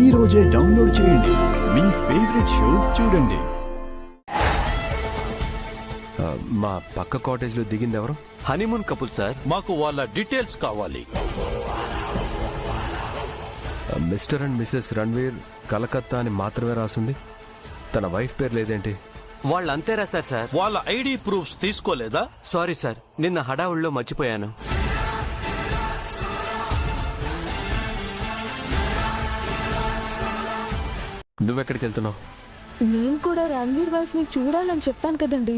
ఈ రోజే డౌన్లోడ్ చేయండి. మీ ఫేవరెట్ షోస్ చూడండి. మా పక్క కాటేజ్ లో దిగింది ఎవరు? Honeymoon couple sir. మాకు వాళ్ళ డీటెయిల్స్ కావాలి. Mister and Mrs Ranveer Calcutta అని మాత్రమే రాసుంది. తన వైఫ్ పేరు లేదేంటి? వాళ్ళు అంతే రాశారు సార్. వాళ్ళ ఐడి ప్రూఫ్స్ తీసుకోలేదా? సారీ సార్, నిన్న హడావుల్లో మర్చిపోయాను. నువ్వెక్కడికి వెళ్తున్నావు? నేను కూడా రణ్వీర్ వైఫ్ ని చూడాలని చెప్పాను కదండి.